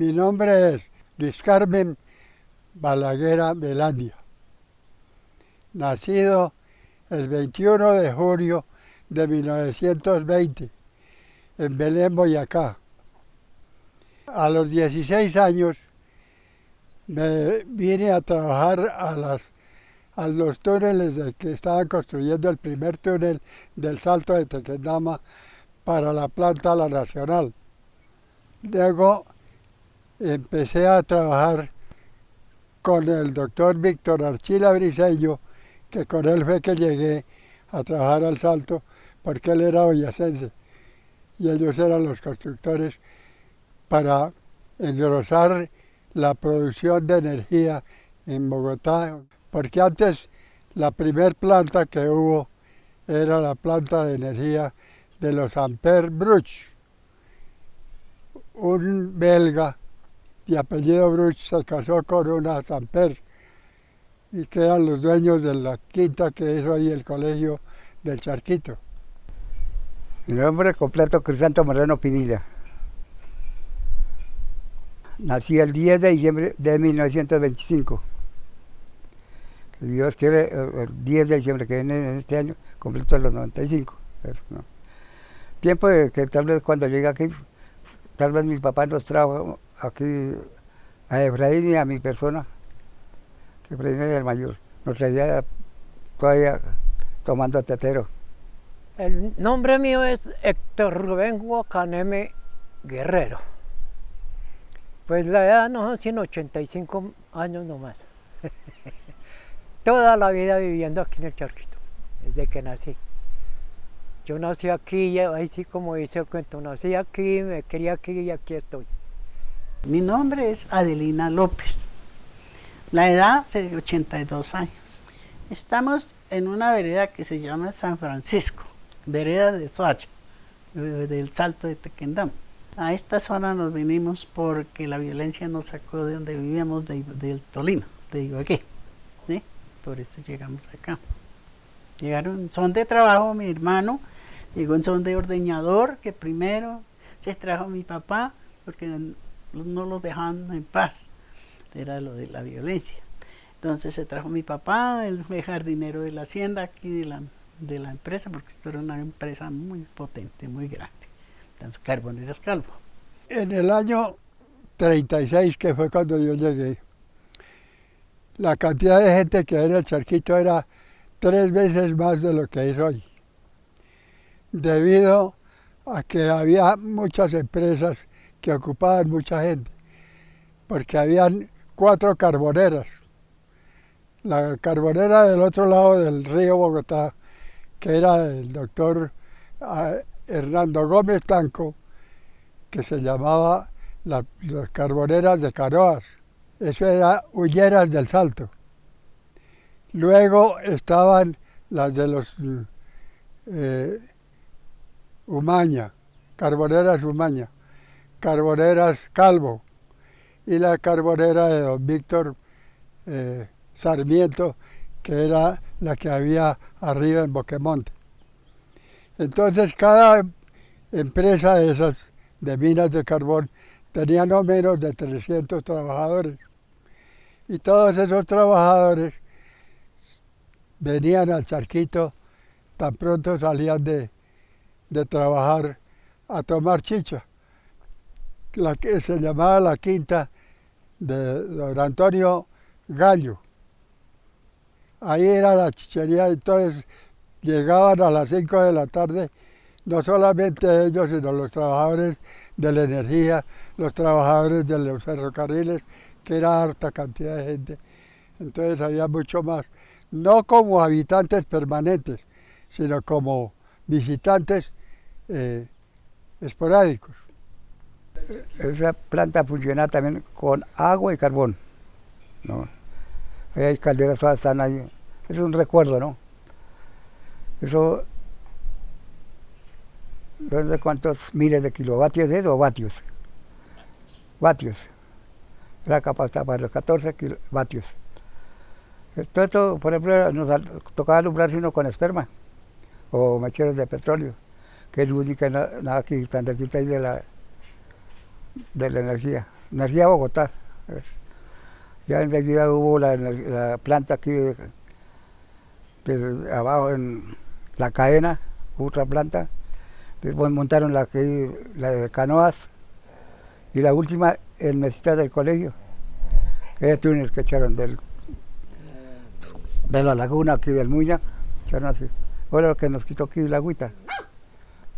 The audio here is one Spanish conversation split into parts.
Mi nombre es Luis Carmen Balaguer Velandia, nacido el 21 de junio de 1920 en Belén, Boyacá. A los 16 años me vine a trabajar a los túneles que estaban construyendo el primer túnel del Salto de Tequendama para la planta La Nacional. Luego empecé a trabajar con el doctor Víctor Archila Briceño, que con él fue que llegué a trabajar al Salto, porque él era boyacense y ellos eran los constructores para engrosar la producción de energía en Bogotá, porque antes la primer planta que hubo era la planta de energía de los Ampère Bruch. Un belga de apellido Bruch se casó con una Ampère y que eran los dueños de la quinta que es hoy el Colegio del Charquito. Mi nombre completo Crisanto Moreno Pinilla. Nací el 10 de diciembre de 1925. Si Dios quiere, el 10 de diciembre que viene en este año, completo los 95. Eso, ¿no? Tiempo de que tal vez cuando llegué aquí, tal vez mi papá nos trajo aquí a Efraín y a mi persona, que Efraín era el mayor. Nos traía todavía tomando tetero. El nombre mío es Héctor Rubén Guacaneme Guerrero. Pues la edad no son sino 85 años nomás. Toda la vida viviendo aquí en el Charquito, desde que nací. Yo nací aquí, ahí sí como dice el cuento, nací aquí, me crié aquí y aquí estoy. Mi nombre es Adelina López. La edad es de 82 años. Estamos en una vereda que se llama San Francisco, vereda de Soacha, del Salto de Tequendama. A esta zona nos vinimos porque la violencia nos sacó de donde vivíamos, del Tolima, de Ibagué, ¿sí? Por eso llegamos acá. Llegaron son de trabajo, mi hermano llegó en son de ordeñador, que primero se trajo mi papá porque no los dejaban en paz, era lo de la violencia. Entonces se trajo mi papá, él fue jardinero de la hacienda aquí de la empresa, porque esto era una empresa muy potente, muy grande. Entonces Carboneras Calvo. En el año 36, que fue cuando yo llegué, la cantidad de gente que había en el Charquito era 3 veces más de lo que es hoy, debido a que había muchas empresas que ocupaban mucha gente, porque habían 4 carboneras. La carbonera del otro lado del río Bogotá, que era del doctor Hernando Gómez Tanco, que se llamaba las carboneras de Canoas. Eso era Hulleras del Salto. Luego estaban las de los Umaña, Carboneras Umaña, Carboneras Calvo y la carbonera de don Víctor Sarmiento, que era la que había arriba en Boquemonte. Entonces cada empresa de esas de minas de carbón tenía no menos de 300 trabajadores. Y todos esos trabajadores venían al Charquito tan pronto salían de trabajar a tomar chicha, la que se llamaba la quinta de don Antonio Gallo. Ahí era la chichería, entonces llegaban a las 5 de la tarde, no solamente ellos, sino los trabajadores de la energía, los trabajadores de los ferrocarriles, que era harta cantidad de gente. Entonces había mucho más, no como habitantes permanentes, sino como visitantes esporádicos. Esa planta funcionaba también con agua y carbón, ¿no? Hay calderas todas están ahí. Es un recuerdo, ¿no? Eso, no sé cuántos miles de kilovatios es o vatios. Vatios. La capacidad para los 14 kilovatios. Todo esto, por ejemplo, nos tocaba alumbrarse uno con esperma o mecheros de petróleo, que es la única nada que tan cerquita ahí de la energía. Energía Bogotá. Ya enseguida hubo la planta aquí abajo en la cadena, otra planta. Después montaron la de Canoas y la última en Mesitas del colegio. Ese túnel que echaron de la laguna aquí del Muña, echaron así. Fue lo que nos quitó aquí la agüita.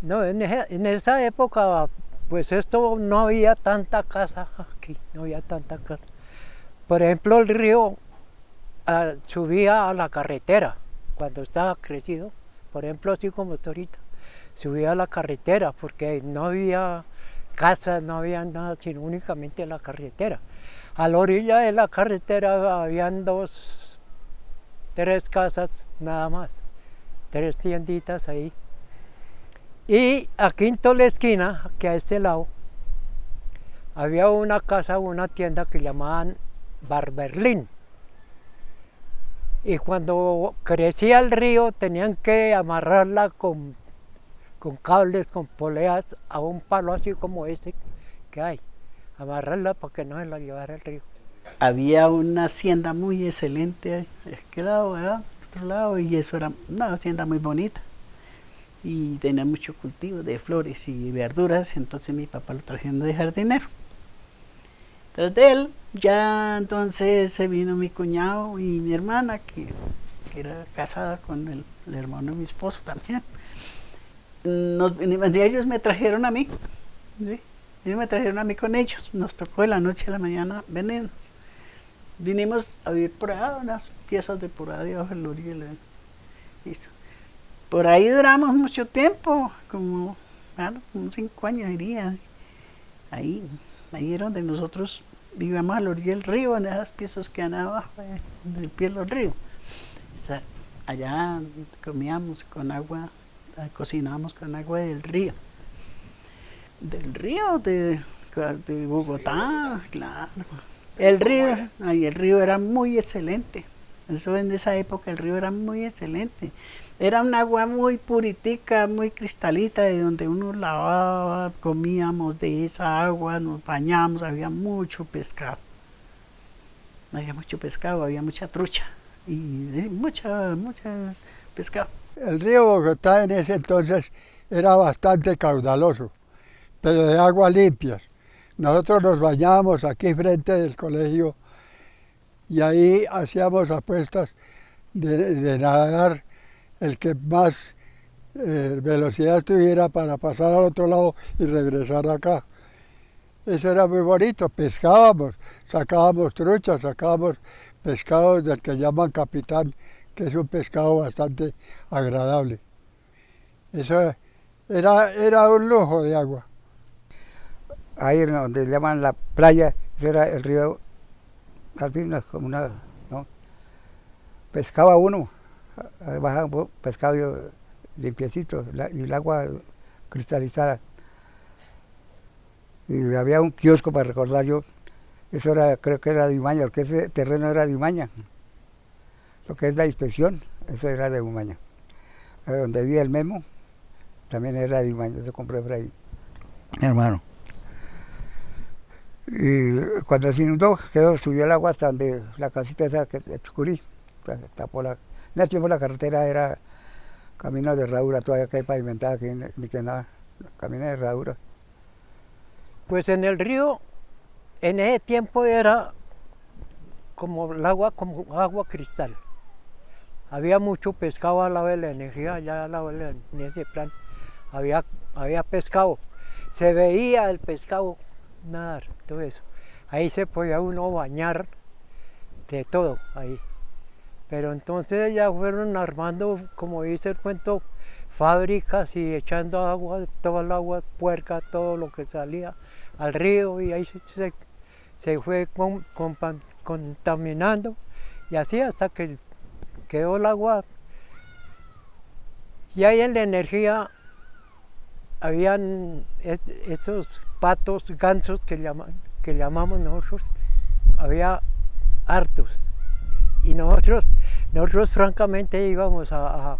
No, en esa época, pues esto no había tanta casa aquí, no había tanta casa. Por ejemplo, el río subía a la carretera cuando estaba crecido, por ejemplo, así como está ahorita, subía a la carretera porque no había casas, no había nada, sino únicamente la carretera. A la orilla de la carretera habían 3 casas nada más, 3 tienditas ahí. Y aquí en toda la esquina, que a este lado, había una casa, una tienda que llamaban Bar Berlín. Y cuando crecía el río tenían que amarrarla con cables, con poleas a un palo así como ese que hay. Amarrarla para que no se la llevara el río. Había una hacienda muy excelente de aquel lado, ¿verdad? Otro lado, y eso era una hacienda muy bonita. Y tenía mucho cultivo de flores y verduras, entonces mi papá lo trajeron de jardinero. Tras de él, ya entonces se vino mi cuñado y mi hermana, que era casada con el hermano de mi esposo también. Ellos me trajeron a mí, ¿sí? Ellos me trajeron a mí con ellos. Nos tocó de la noche a la mañana venirnos. Vinimos a vivir por allá, unas piezas de por allá debajo del orilla. Por ahí duramos mucho tiempo, como 5 años diría. Ahí era donde nosotros vivíamos a la orilla del río, en esas piezas que han abajo, del pie del río. Exacto. Allá comíamos con agua, cocinábamos con agua del río. Del río de Bogotá, claro. El río era muy excelente. Eso en esa época el río era muy excelente. Era un agua muy puritica, muy cristalita, de donde uno lavaba, comíamos de esa agua, nos bañábamos, había mucho pescado. Había mucho pescado, había mucha trucha y mucha pescado. El río Bogotá en ese entonces era bastante caudaloso, pero de aguas limpias. Nosotros nos bañábamos aquí frente del colegio y ahí hacíamos apuestas de nadar el que más velocidad tuviera para pasar al otro lado y regresar acá. Eso era muy bonito, pescábamos, sacábamos truchas, sacábamos pescados del que llaman capitán, que es un pescado bastante agradable. Eso era un lujo de agua. Ahí en donde llaman la playa, ese era el río Alpinas, como una, ¿no? Pescaba uno, bajaba un pescado limpiecito y el agua cristalizada. Y había un kiosco para recordar yo, eso era, creo que era de Umaña, porque ese terreno era de Umaña. Lo que es la inspección, eso era de Umaña. Donde vivía el Memo, también era de Umaña, eso compré por ahí, mi hermano. Y cuando se inundó, subió el agua hasta donde la casita esa que Chucurí, tapó en ese tiempo la carretera era camino de herradura, todavía que hay pavimentada, ni que nada, camino de herradura. Pues en el río, en ese tiempo era como el agua, como agua cristal. Había mucho pescado al lado de la energía, allá al lado en ese plan. Había pescado. Se veía el pescado nadar, todo eso. Ahí se podía uno bañar de todo ahí. Pero entonces ya fueron armando, como dice el cuento, fábricas y echando agua, toda el agua puerca, todo lo que salía al río, y ahí se fue contaminando, y así hasta que quedó el agua. Y ahí en la energía habían estos patos, gansos que llamamos nosotros, había hartos. Y nosotros francamente íbamos a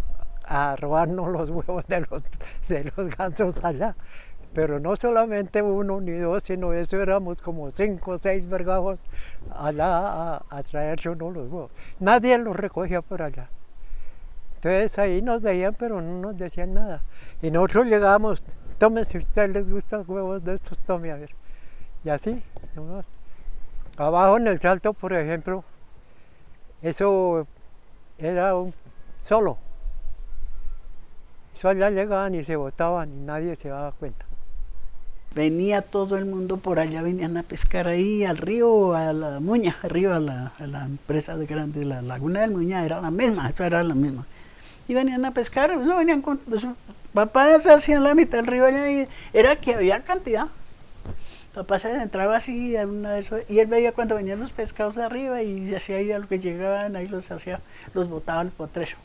robarnos los huevos de los gansos allá, Pero no solamente uno ni dos, sino eso éramos como 5 o 6 vergajos allá a traerse uno los huevos. Nadie los recogía por allá. Entonces ahí nos veían, pero no nos decían nada. Y nosotros llegábamos, tomen si a ustedes les gustan huevos de estos, tome a ver. Y así, nomás. Abajo en el Salto, por ejemplo, eso era un solo. Eso allá llegaban y se botaban y nadie se daba cuenta. Venía todo el mundo por allá, venían a pescar ahí al río, a la Muña, arriba a la empresa de grande, la laguna del Muña, era la misma, eso era la misma. Y venían a pescar, eso venían con sus papás hacían la mitad del río allá y era que había cantidad. Papá se entraba así a una de esos, y él veía cuando venían los pescados de arriba y hacía ahí a lo que llegaban, ahí los botaba al potrero.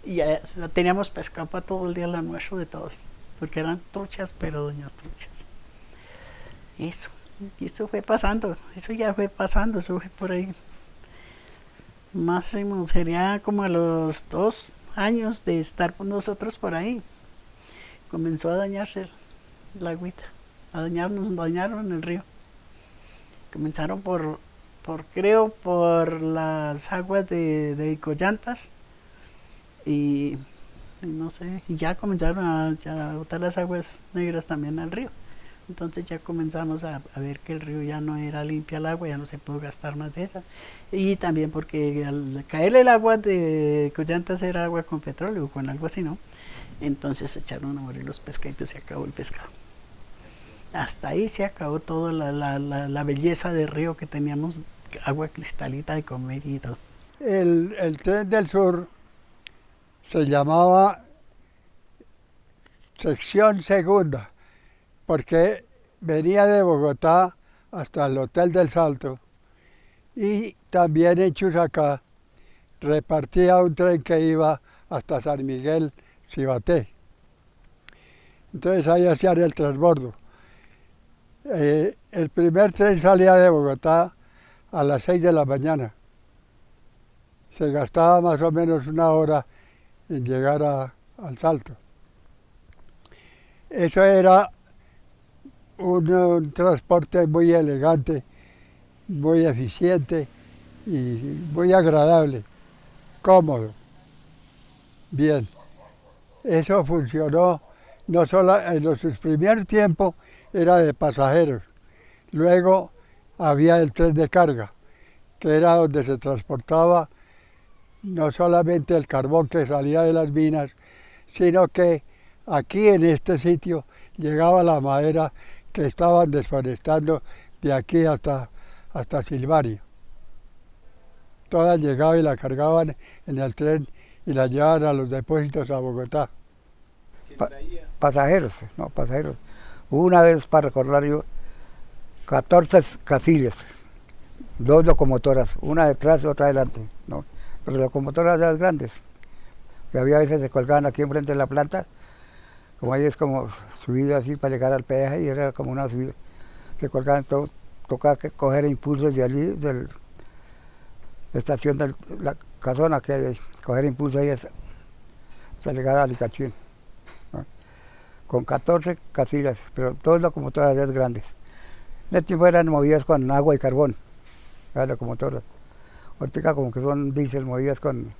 Y ya teníamos pescado para todo el día el almuerzo de todos, porque eran truchas, pero doñas truchas. Eso, y eso fue pasando, eso ya fue pasando, eso fue por ahí. Máximo sería como a los 2 años de estar con nosotros por ahí. Comenzó a dañarse la agüita, dañaron el río. Comenzaron creo, por las aguas de Icollantas y no sé, y ya comenzaron a botar las aguas negras también al río. Entonces ya comenzamos a ver que el río ya no era limpia el agua, ya no se pudo gastar más de esa. Y también porque al caer el agua de Collantas era agua con petróleo, con algo así, ¿no? Entonces se echaron a morir los pescaditos y se acabó el pescado. Hasta ahí se acabó toda la belleza del río que teníamos, agua cristalita de comer y todo. El tren del sur se llamaba sección segunda, porque venía de Bogotá hasta el Hotel del Salto y también en Chusacá repartía un tren que iba hasta San Miguel, Cibaté. Entonces ahí hacían el transbordo. El primer tren salía de Bogotá a las 6 de la mañana. Se gastaba más o menos 1 hora en llegar al Salto. Eso era un transporte muy elegante, muy eficiente y muy agradable, cómodo. Bien, eso funcionó no solo en sus primeros tiempos, era de pasajeros. Luego había el tren de carga, que era donde se transportaba no solamente el carbón que salía de las minas, sino que aquí en este sitio llegaba la madera que estaban desforestando de aquí hasta Silvario. Todas llegaban y la cargaban en el tren y la llevaban a los depósitos a Bogotá. Pasajeros. Hubo una vez, para recordar yo, 14 casillas, 2 locomotoras, una detrás y otra adelante, ¿no? Pero locomotoras de las grandes, que había veces se colgaban aquí enfrente de la planta, como ahí es como subida así para llegar al peaje y era como una subida, se colgaban todos, tocaba coger impulsos de allí, de la estación de la casona que hay, coger impulsos ahí hasta llegar a Alicachín, ¿no? Con 14 casillas, pero todas locomotoras grandes. En el tiempo eran movidas con agua y carbón, las locomotoras. Ahorita como que son diésel movidas con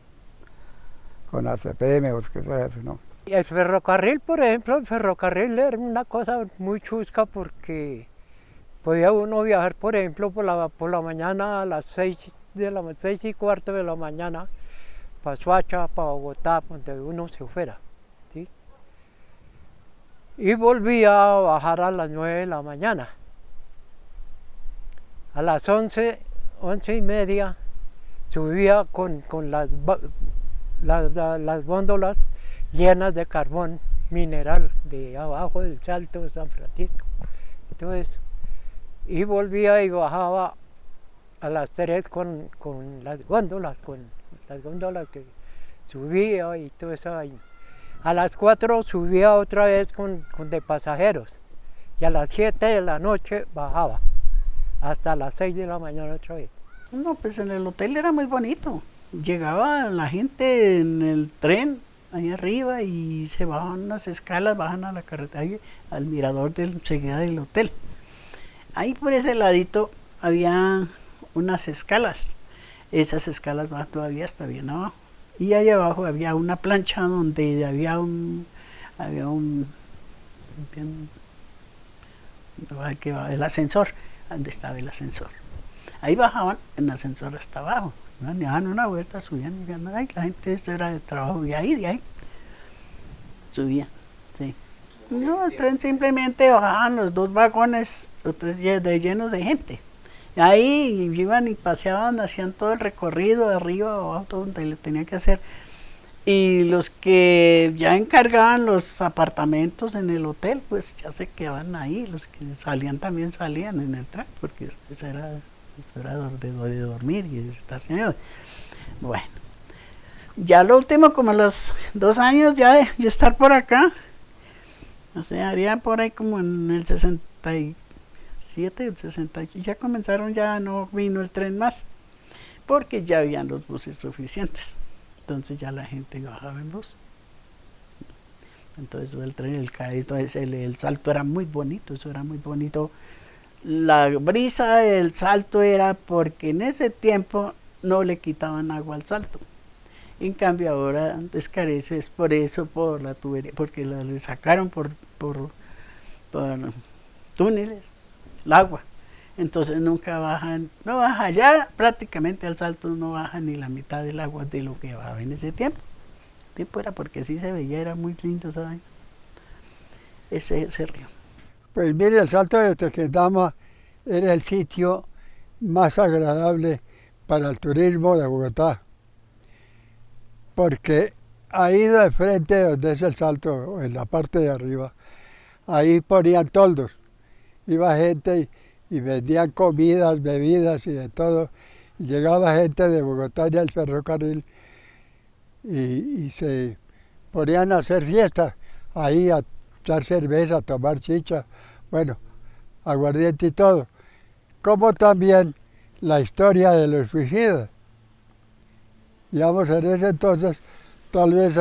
ACPM o qué sea eso, ¿no? El ferrocarril, por ejemplo, el ferrocarril era una cosa muy chusca porque podía uno viajar, por ejemplo, por la mañana a las 6:15 de la mañana para Soacha, para Bogotá, donde uno se fuera, ¿sí? Y volvía a bajar a las 9 de la mañana. A las 11:30 subía con las góndolas llenas de carbón mineral de abajo del Salto de San Francisco, todo eso. Y volvía y bajaba a las 3 con las góndolas que subía y todo eso ahí. A las 4 subía otra vez con de pasajeros y a las 7 de la noche bajaba hasta las 6 de la mañana otra vez. No, pues en el hotel era muy bonito. Llegaba la gente en el tren ahí arriba, y se bajan unas escalas, bajan a la carretera, ahí, al mirador enseguida del hotel. Ahí por ese ladito había unas escalas. Esas escalas van todavía hasta bien abajo. Y ahí abajo había una plancha donde había el ascensor, donde estaba el ascensor. Ahí bajaban en el ascensor hasta abajo. Daban una vuelta, subían y decían, ay, la gente, eso era de trabajo, de ahí. Subían, sí. No, el tren simplemente bajaban los 2 vagones o 3 llenos de gente. Ahí iban y paseaban, hacían todo el recorrido de arriba o abajo, donde le tenía que hacer. Y los que ya encargaban los apartamentos en el hotel, pues ya se quedaban ahí. Los que salían también salían en el tren, porque eso era de dormir y de estar señor. Bueno, ya lo último, como los 2 años ya de yo estar por acá, o sea, haría por ahí como en el 67, el 68, ya comenzaron, ya no vino el tren más, porque ya habían los buses suficientes. Entonces ya la gente bajaba en bus. Entonces el tren, el salto era muy bonito, eso era muy bonito. La brisa del salto era porque en ese tiempo no le quitaban agua al salto. En cambio ahora descarece, es por eso, por la tubería, porque le sacaron por túneles el agua. Entonces nunca bajan, no baja ya prácticamente al salto, no baja ni la mitad del agua de lo que bajaba en ese tiempo. El tiempo era porque así se veía, era muy lindo, ¿saben? Ese río. Pues mire, el Salto de Tequendama era el sitio más agradable para el turismo de Bogotá, porque ahí de frente donde es el salto, en la parte de arriba, ahí ponían toldos, iba gente y vendían comidas, bebidas y de todo, y llegaba gente de Bogotá y el ferrocarril y se ponían a hacer fiestas ahí, a echar cerveza, a tomar chicha, bueno, aguardiente y todo, como también la historia de los suicidas. Digamos, en ese entonces tal vez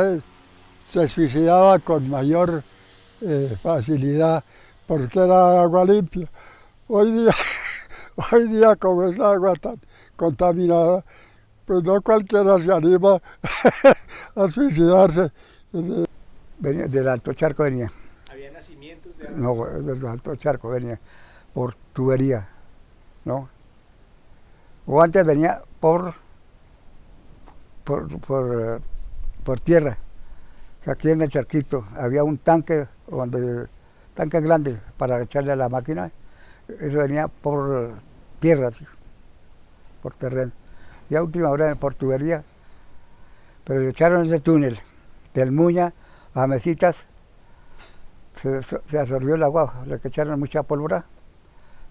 se suicidaba con mayor facilidad porque era agua limpia. Hoy día como es agua tan contaminada, pues no cualquiera se anima a suicidarse. Venía del Alto Charco, venía. ¿Había nacimientos de agua? No, del Alto Charco venía por tubería, ¿no? O antes venía por tierra. Aquí en el charquito había un tanque grande para echarle a la máquina. Eso venía por tierra, ¿sí? Por terreno. Y a última hora por tubería. Pero le echaron ese túnel del Muña a Mesitas. Se absorbió el agua, le echaron mucha pólvora.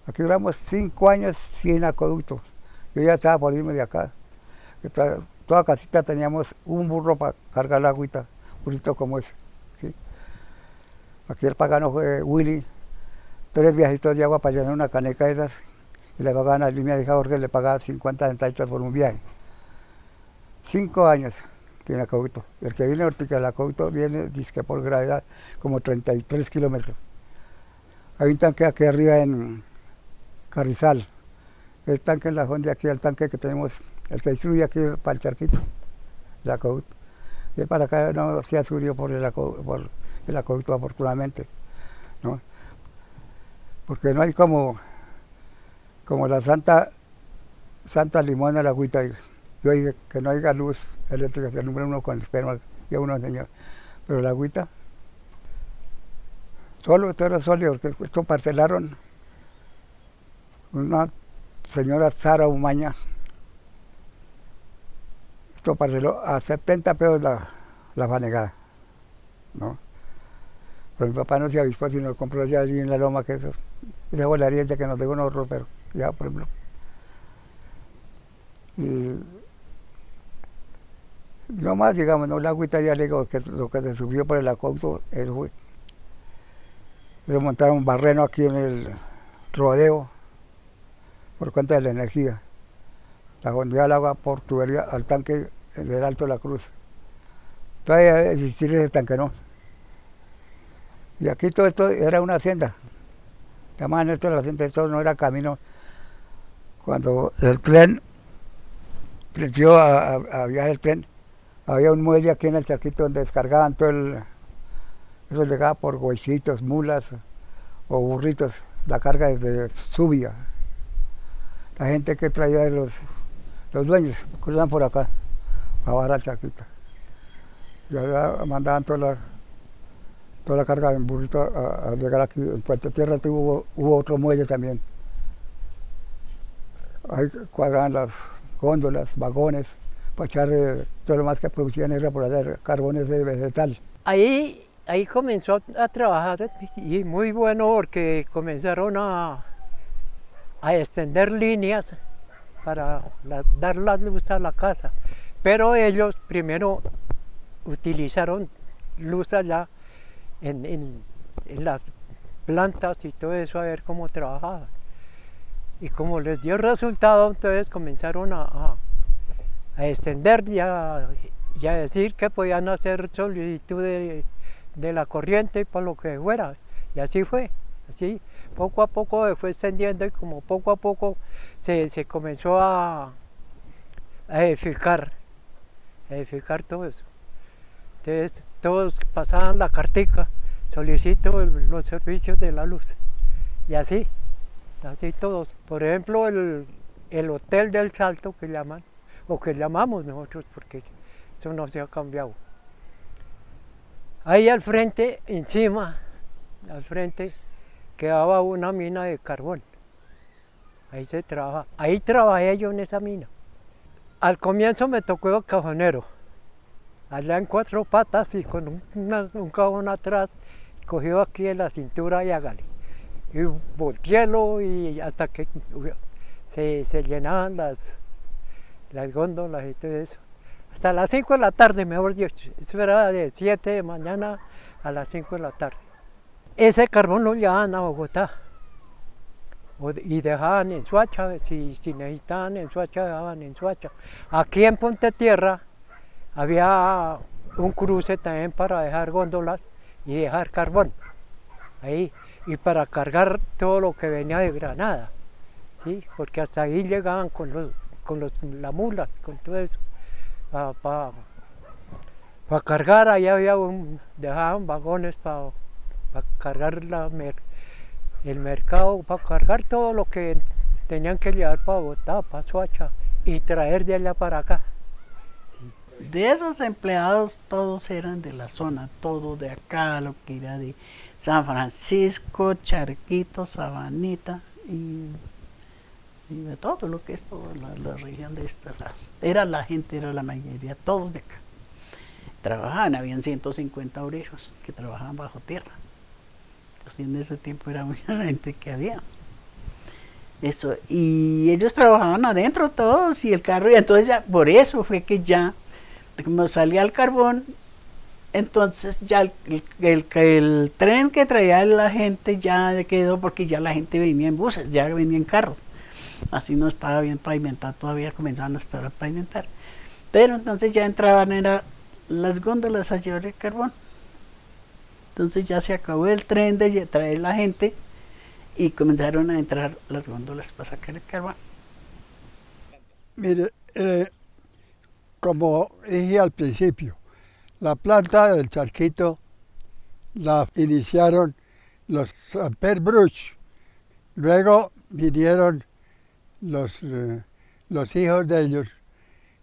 Aquí duramos 5 años sin acueducto. Yo ya estaba por irme de acá. Toda casita teníamos un burro para cargar la agüita, burrito como ese, ¿sí? Aquí el pagano fue Willy, 3 viajitos de agua para llenar una caneca de esas, y le pagaban a línea de Jorge, le pagaba 50 centavitos por un viaje. 5 años tiene acueducto. El que viene ahorita del acueducto viene, dice por gravedad, como 33 kilómetros. Hay un tanque aquí arriba en Carrizal. El tanque en la fonda aquí, el tanque que tenemos, el que distribuye aquí para el charquito, el acueducto. Y para acá no se ha subido por el acueducto, afortunadamente, ¿no? Porque no hay como la Santa Limona, la agüita. Yo dije que no haya luz eléctrica, se alumbra uno con el esperma, y uno enseñó. Pero la agüita, todo era sólido, porque esto parcelaron una señora Sara Umaña. Esto parceló a 70 pesos la fanegada, ¿no? Pero mi papá no se avispó, sino compró ya allí en la loma, que esa fue la herencia que nos dejó nosotros, pero ya, por ejemplo. Y no más, digamos, no, la agüita ya le digo, que lo que se subió por el acueducto, eso fue. Ellos montaron un barreno aquí en el rodeo, por cuenta de la energía. La fondeaba el agua por tubería al tanque del Alto de la Cruz. todavía existir ese tanque, ¿no? Y aquí todo esto era una hacienda. Llamaban esto la hacienda, esto no era camino. Cuando el tren empezó a viajar el tren, había un muelle aquí en el charquito donde descargaban todo el... Eso llegaba por huesitos, mulas o burritos, la carga desde Subia. La gente que traía los dueños cruzaban por acá, a bajar al charquito. Y allá mandaban toda la carga en burrito a llegar aquí. En Puerto Tierra hubo otro muelle también. Ahí cuadraban las góndolas, vagones, para echar todo lo más que producían era por allá, carbones de vegetal. Ahí comenzó a trabajar y muy bueno porque comenzaron a extender líneas para dar la luz a la casa. Pero ellos primero utilizaron luz allá en las plantas y todo eso a ver cómo trabajaban. Y como les dio resultado, entonces comenzaron a extender y a decir que podían hacer solicitud de la corriente para lo que fuera. Y así fue, así poco a poco se fue extendiendo y como poco a poco se comenzó a edificar todo eso. Entonces todos pasaban la cartica, solicito los servicios de la luz. Y así todos. Por ejemplo, el Hotel del Salto que llaman, o que llamamos nosotros porque eso no se ha cambiado. Ahí al frente, encima, al frente, quedaba una mina de carbón. Ahí se trabaja. Ahí trabajé yo en esa mina. Al comienzo me tocó cajonero. Allá en 4 patas y con un cajón atrás, cogió aquí en la cintura y hágale. Y volteélo y hasta que se llenaban las góndolas y todo eso. Hasta las 5 de la tarde, mejor dicho. Eso era de 7 de mañana a las 5 de la tarde. Ese carbón lo llevaban a Bogotá. Y dejaban en Soacha, si necesitaban en Soacha, dejaban en Soacha. Aquí en Ponte Tierra había un cruce también para dejar góndolas y dejar carbón. Ahí. Y para cargar todo lo que venía de Granada, ¿sí? Porque hasta ahí llegaban con las mulas, con todo eso, para cargar. Ahí dejaban vagones para cargar el mercado, para cargar todo lo que tenían que llevar para Bogotá, para Soacha y traer de allá para acá. Sí. De esos empleados todos eran de la zona, todos de acá, lo que era de San Francisco, Charquito, Sabanita y de todo lo que es toda la región de esta. Era la gente, era la mayoría, todos de acá. Trabajaban, habían 150 obreros que trabajaban bajo tierra. Así en ese tiempo era mucha gente que había. Eso, y ellos trabajaban adentro todos y el carro, y entonces ya, por eso fue que ya, como salía el carbón, entonces ya el tren que traía la gente ya quedó porque ya la gente venía en buses, ya venía en carros. Así no estaba bien pavimentado, todavía comenzaban a estar a pavimentar. Pero entonces ya entraban las góndolas a llevar el carbón. Entonces ya se acabó el tren de traer la gente y comenzaron a entrar las góndolas para sacar el carbón. Mire, como dije al principio, la planta del Charquito la iniciaron los Samper Bruch. Luego vinieron los hijos de ellos,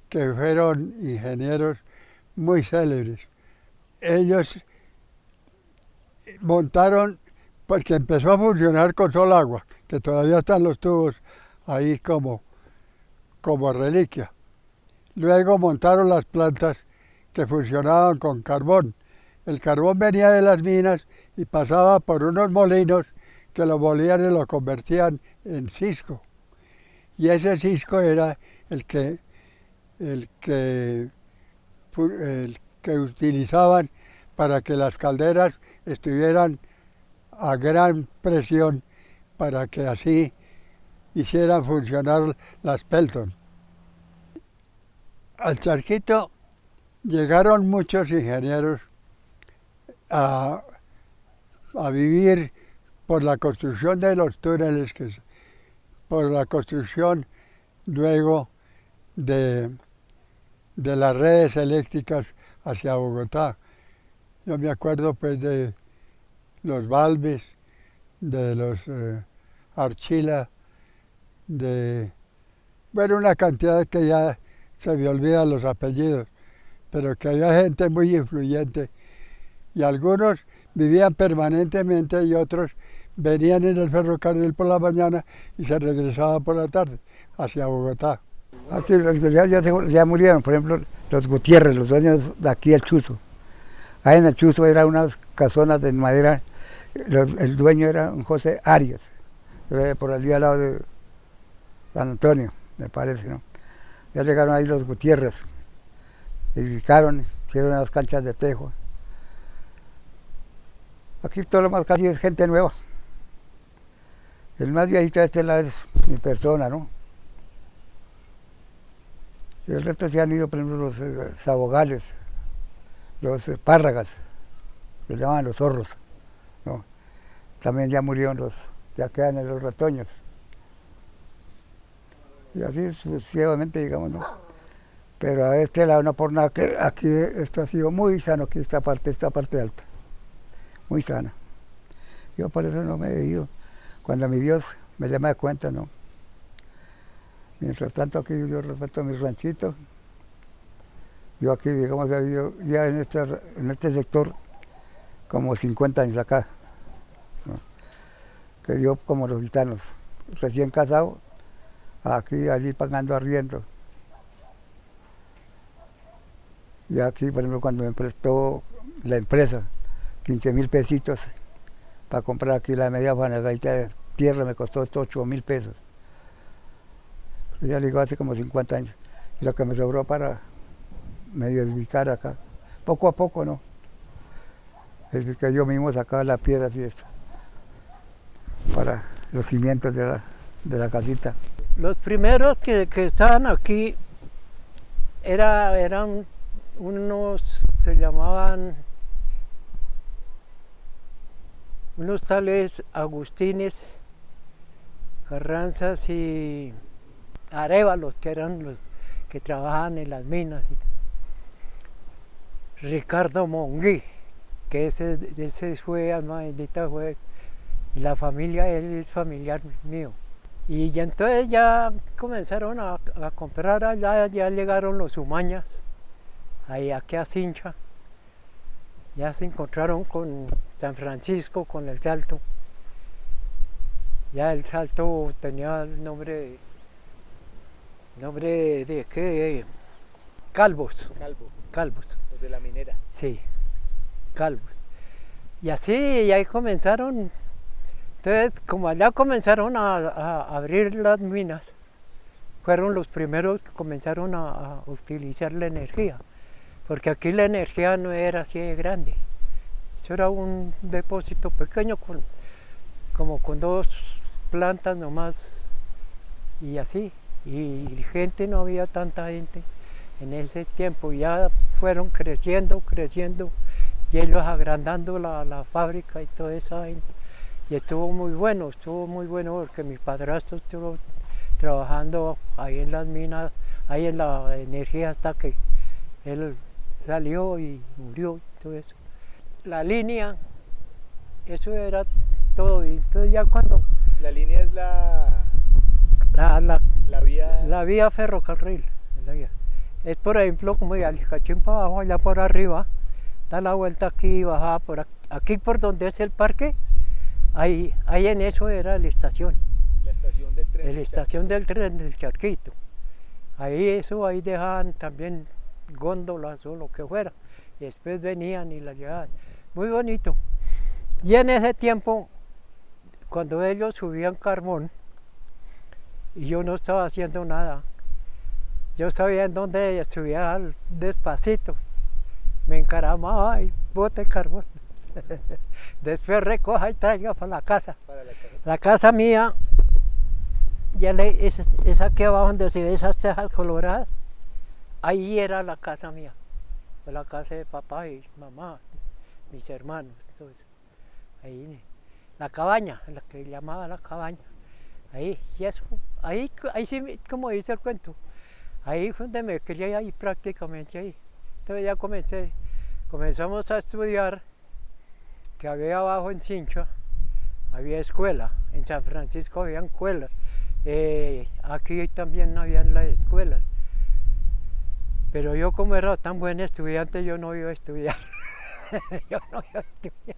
que fueron ingenieros muy célebres. Ellos montaron, porque empezó a funcionar con solo agua, que todavía están los tubos ahí como reliquia. Luego montaron las plantas que funcionaban con carbón. El carbón venía de las minas y pasaba por unos molinos que lo molían y lo convertían en cisco. Y ese cisco era el que utilizaban para que las calderas estuvieran a gran presión para que así hicieran funcionar las Pelton. Al Charquito llegaron muchos ingenieros a vivir por la construcción de los túneles, por la construcción luego de las redes eléctricas hacia Bogotá. Yo me acuerdo pues de los Balbes, de los Archila, bueno, una cantidad que ya se me olvidan los apellidos, pero que había gente muy influyente y algunos vivían permanentemente y otros venían en el ferrocarril por la mañana y se regresaban por la tarde hacia Bogotá. Así, los que ya murieron, por ejemplo, los Gutiérrez, los dueños de aquí, el Chuzo. Ahí en el Chuzo eran unas casonas de madera, el dueño era un José Arias, por allí al lado de San Antonio, me parece, ¿no? Ya llegaron ahí los Gutiérrez, edificaron, hicieron unas canchas de tejo. Aquí todo lo más casi es gente nueva. El más viejito de este lado es mi persona, ¿no? Y el resto se han ido, por ejemplo, los Sabogales, los Párragas, los llaman los zorros, ¿no? También ya murieron ya quedan en los retoños. Y así sucesivamente, digamos, ¿no? Pero a este lado no por nada, que aquí esto ha sido muy sano, aquí esta parte alta, muy sana. Yo por eso no me he ido. Cuando mi Dios me llama de cuenta, ¿no? Mientras tanto aquí yo respeto mis ranchitos. Yo aquí, digamos, he vivido ya en este sector como 50 años acá, ¿no? Que yo como los gitanos, recién casado, aquí, allí pagando arriendo. Y aquí, por ejemplo, cuando me prestó la empresa 15,000 pesitos para comprar aquí la media fanagaita de tierra, me costó esto 8,000 pesos. Ya digo, hace como 50 años. Y lo que me sobró para medio edificar acá, poco a poco, ¿no? Edifiqué yo mismo, sacaba las piedras y eso, para los cimientos de la casita. Los primeros que estaban aquí eran unos, se llamaban unos tales Agustines, Carranzas y Arévalos, que eran los que trabajaban en las minas. Ricardo Monguí, que ese fue, alma bendita, fue, y la familia, él es familiar mío. Y ya entonces ya comenzaron a comprar allá, ya llegaron los Umañas, ahí aquí a Cincha. Ya se encontraron con San Francisco, con el Salto. Ya el Salto tenía el nombre de ¿qué? Calvos. Calvos. Los de la minera. Sí, Calvos. Y así, y ahí comenzaron. Entonces, como allá comenzaron a abrir las minas, fueron los primeros que comenzaron a utilizar la energía. Porque aquí la energía no era así de grande. Eso era un depósito pequeño como con 2 plantas nomás y así. Y gente, no había tanta gente en ese tiempo. Ya fueron creciendo y ellos agrandando la fábrica y toda esa gente. Y estuvo muy bueno porque mi padrastro estuvo trabajando ahí en las minas, ahí en la energía hasta que él salió y murió y todo eso. La línea, eso era todo. Y entonces ya cuando... La línea es la vía... La vía ferrocarril. Es por ejemplo como de Alicachín para abajo, allá por arriba, da la vuelta aquí y baja por aquí por donde es el parque. Sí. Ahí en eso era la estación. La estación del tren. La estación del tren del Charquito. Ahí dejaban también góndolas o lo que fuera. Y después venían y la llevaban. Muy bonito. Y en ese tiempo, cuando ellos subían carbón, y yo no estaba haciendo nada, yo sabía en dónde subía despacito. Me encaramaba y bote carbón. Después recoja y traiga para la casa. La casa mía, ya es aquí abajo donde se ve esas tejas coloradas, ahí era la casa mía. fue la casa de papá y mamá, mis hermanos, todo eso. Ahí, la cabaña, la que llamaba la cabaña. Ahí, y eso, ahí sí, como dice el cuento, ahí fue donde me crié, ahí prácticamente ahí. Entonces ya comenzamos a estudiar, que había abajo en Cincha, había escuela, en San Francisco había escuelas, aquí también no había las escuelas. Pero yo como era tan buen estudiante, yo no iba a estudiar. Yo no iba a estudiar.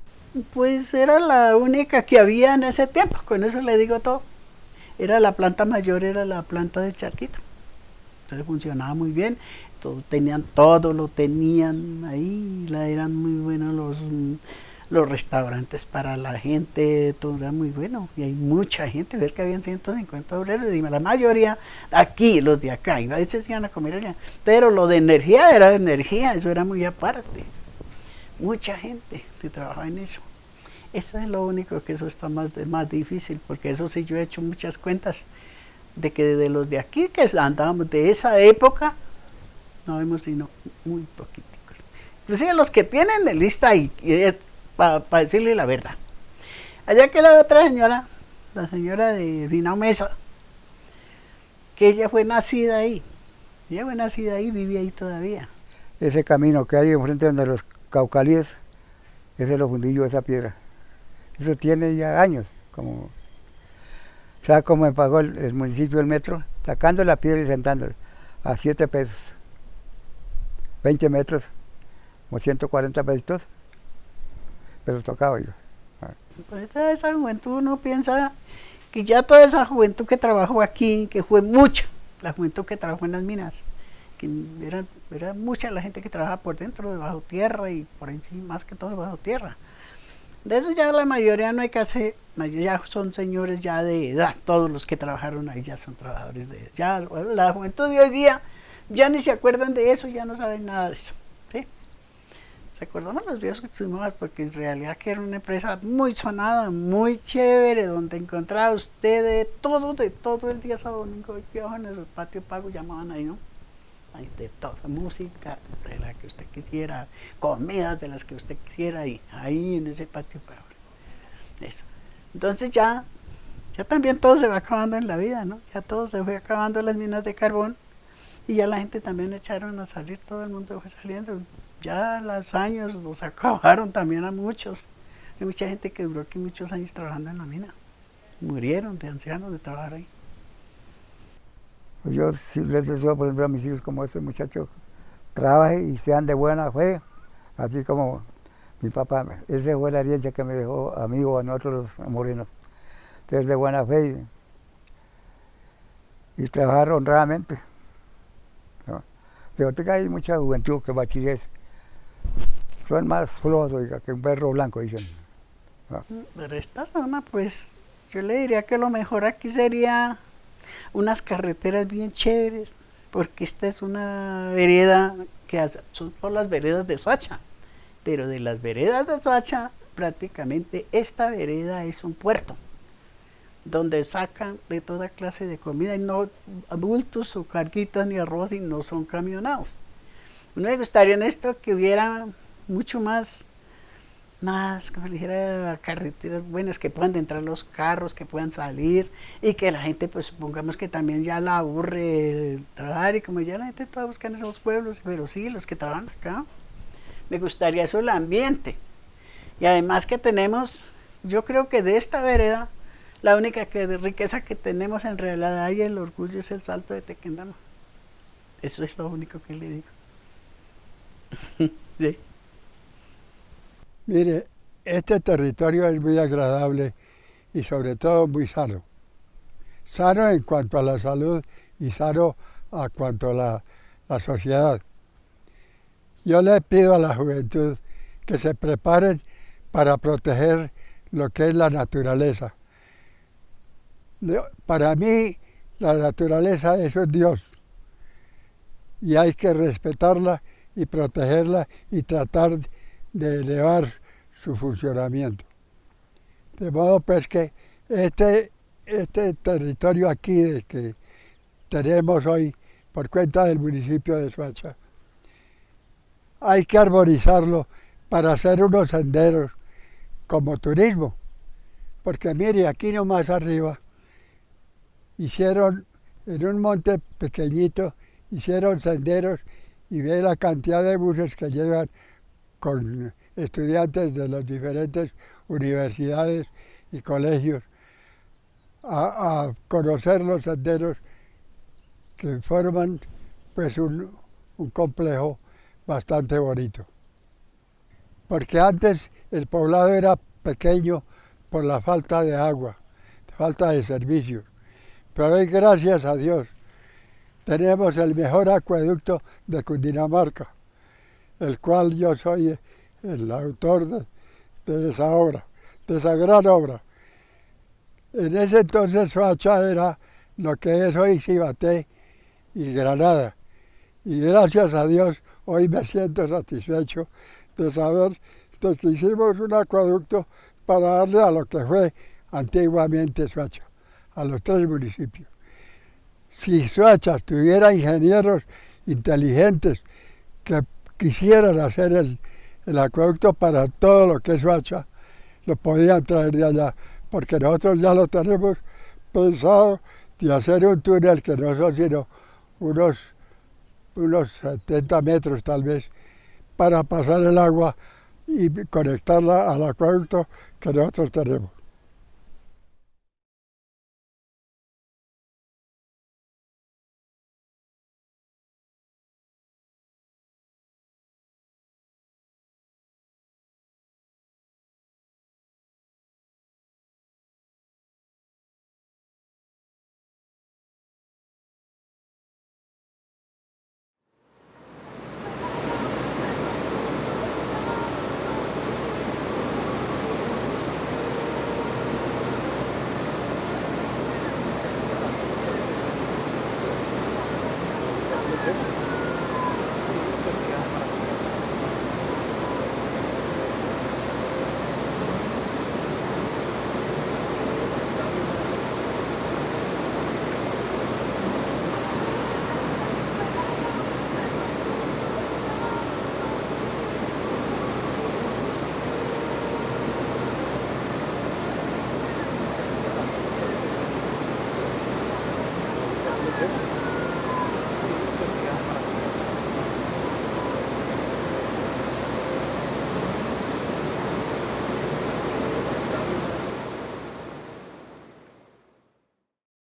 Pues era la única que había en ese tiempo, con eso le digo todo. Era la planta mayor, era la planta de Charquito. Entonces funcionaba muy bien, todo lo tenían ahí, eran muy buenos los restaurantes para la gente, todo era muy bueno. Y hay mucha gente, ver que habían 150 obreros, y la mayoría aquí, los de acá, y a veces iban a comer allá. Pero lo de energía era de energía, eso era muy aparte. Mucha gente que trabajaba en eso. Eso es lo único que eso está más difícil, porque eso sí yo he hecho muchas cuentas de que de los de aquí que andábamos de esa época, no vemos sino muy poquiticos. Inclusive los que tienen la lista ahí, para decirle la verdad. Allá que la otra señora, la señora de Vinao Mesa, que ella fue nacida ahí, vive ahí todavía. Ese camino que hay enfrente de los Caucalíes, ese es lo fundillo de esa piedra. Eso tiene ya años, como... ¿Sabe cómo me pagó el municipio el metro? Sacando la piedra y sentándola a 7 pesos. 20 metros, como 140 pesitos. Pero tocaba yo. Pues toda esa juventud uno piensa que ya toda esa juventud que trabajó aquí, que fue mucha, la juventud que trabajó en las minas, que era mucha la gente que trabajaba por dentro, debajo tierra y por encima, más que todo debajo tierra. De eso ya la mayoría no hay que hacer, ya son señores ya de edad, todos los que trabajaron ahí ya son trabajadores de edad. Ya, la juventud de hoy día ya ni se acuerdan de eso, ya no saben nada de eso. ¿Sí? Se acordaban los viejos que estuvimos, porque en realidad que era una empresa muy sonada, muy chévere, donde encontraba usted de todo el día sábado, domingo, en el patio pago llamaban ahí, ¿no? Ahí de todo, música de la que usted quisiera, comidas de las que usted quisiera, y ahí en ese patio pago. Eso. Entonces ya también todo se va acabando en la vida, ¿no? Ya todo se fue acabando las minas de carbón, y ya la gente también echaron a salir, todo el mundo fue saliendo. Ya los años los acabaron también a muchos. Hay mucha gente que duró aquí muchos años trabajando en la mina. Murieron de ancianos de trabajar ahí. Pues yo sí les deseo, por ejemplo, a mis hijos como este muchacho, trabaje y sean de buena fe, así como mi papá. Esa fue la herencia que me dejó amigo a nosotros los morenos. Entonces, de buena fe y trabajar honradamente. ¿No? Pero que hay mucha juventud que bachilleres son más flojos, oiga, que un perro blanco, dicen. ¿No? Pero esta zona, pues, yo le diría que lo mejor aquí sería unas carreteras bien chéveres, porque esta es una vereda que son las veredas de Soacha, pero de las veredas de Soacha, prácticamente esta vereda es un puerto, donde sacan de toda clase de comida, y no bultos o carguitas ni arroz, y no son camionados. Uno me gustaría en esto que hubiera mucho más, como le dijera, carreteras buenas, que puedan entrar los carros, que puedan salir, y que la gente, pues supongamos que también ya la aburre trabajar, y como ya la gente toda busca en esos pueblos, pero sí, los que trabajan acá, me gustaría eso, el ambiente. Y además que tenemos, yo creo que de esta vereda, la única riqueza que tenemos en realidad y el orgullo es el Salto de Tequendama. Eso es lo único que le digo. Sí. Mire, este territorio es muy agradable y sobre todo muy sano. Sano en cuanto a la salud y sano a cuanto a la sociedad. Yo le pido a la juventud que se preparen para proteger lo que es la naturaleza. Para mí, la naturaleza es un Dios y hay que respetarla y protegerla y tratar de elevar su funcionamiento. De modo pues que este territorio aquí que tenemos hoy por cuenta del municipio de Soacha hay que arborizarlo para hacer unos senderos como turismo. Porque mire, aquí nomás arriba hicieron, en un monte pequeñito, hicieron senderos y ve la cantidad de buses que llevan con estudiantes de las diferentes universidades y colegios a conocer los senderos que forman pues un complejo bastante bonito. Porque antes el poblado era pequeño por la falta de agua, falta de servicios. Pero hoy, gracias a Dios, tenemos el mejor acueducto de Cundinamarca, el cual yo soy el autor de esa obra, de esa gran obra. En ese entonces Soacha era lo que es hoy Cibaté y Granada. Y gracias a Dios hoy me siento satisfecho de saber de que hicimos un acueducto para darle a lo que fue antiguamente Soacha, a los 3 municipios. Si Soacha tuviera ingenieros inteligentes que quisieran hacer el acueducto para todo lo que es Soacha, lo podían traer de allá, porque nosotros ya lo tenemos pensado de hacer un túnel que no son sino unos 70 metros tal vez, para pasar el agua y conectarla al acueducto que nosotros tenemos.